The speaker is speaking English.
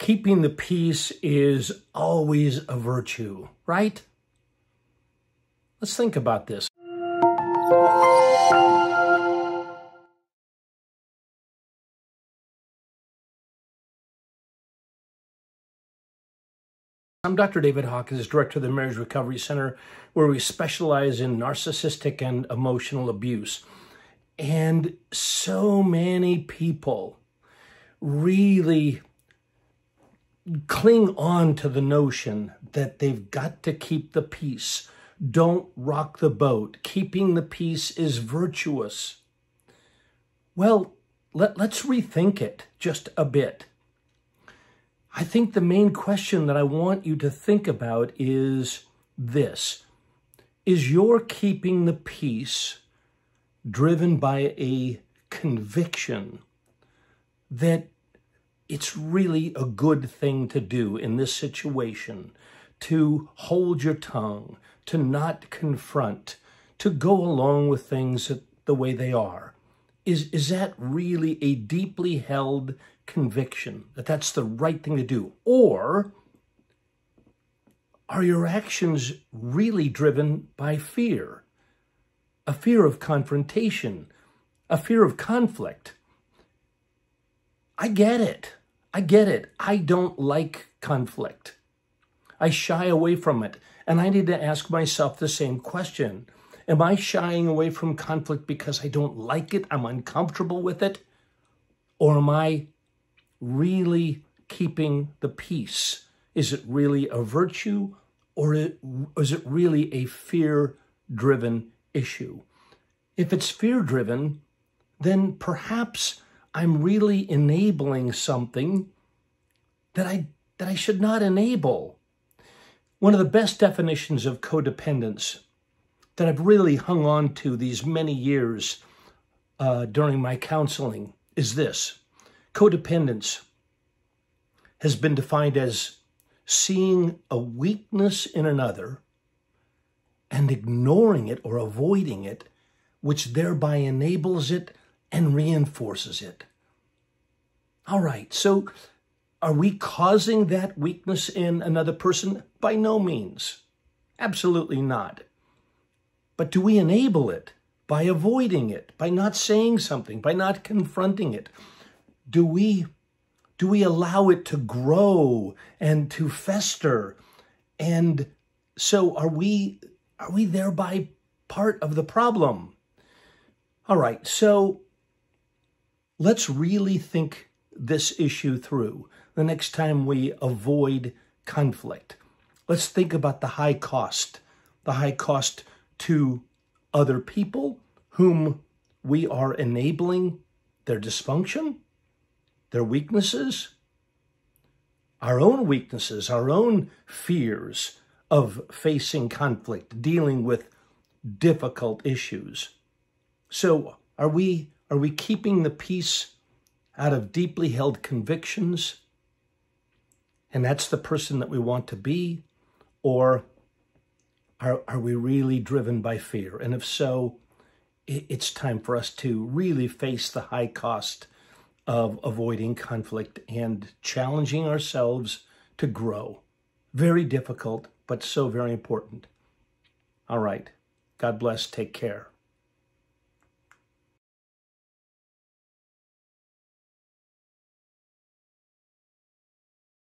keeping the peace is always a virtue, right? Let's think about this. I'm Dr. David Hawkins, Director of the Marriage Recovery Center, where we specialize in narcissistic and emotional abuse. And so many people really cling on to the notion that they've got to keep the peace. Don't rock the boat. Keeping the peace is virtuous. Well, let's rethink it just a bit. I think the main question that I want you to think about is this. Is your keeping the peace driven by a conviction that it's really a good thing to do in this situation, to hold your tongue, to not confront, to go along with things the way they are? Is that really a deeply held conviction that that's the right thing to do? Or are your actions really driven by fear? A fear of confrontation, a fear of conflict? I get it. I don't like conflict. I shy away from it. And I need to ask myself the same question. Am I shying away from conflict because I don't like it? I'm uncomfortable with it? Or am I really keeping the peace? Is it really a virtue, or is it really a fear-driven issue? If it's fear-driven, then perhaps I'm really enabling something that I should not enable. One of the best definitions of codependence that I've really hung on to these many years during my counseling is this. Codependence has been defined as seeing a weakness in another and ignoring it or avoiding it, which thereby enables it and reinforces it. All right, so are we causing that weakness in another person? By no means. Absolutely not. But do we enable it by avoiding it, by not saying something, by not confronting it? Do we allow it to grow and to fester? And so are we thereby part of the problem? All right, so let's really think this issue through the next time we avoid conflict. Let's think about the high cost to other people whom we are enabling their dysfunction, their weaknesses, our own fears of facing conflict, dealing with difficult issues. So are we keeping the peace out of deeply held convictions, and that's the person that we want to be? Or are we really driven by fear? And if so, it's time for us to really face the high cost of avoiding conflict and challenging ourselves to grow. Very difficult, but so very important. All right. God bless. Take care.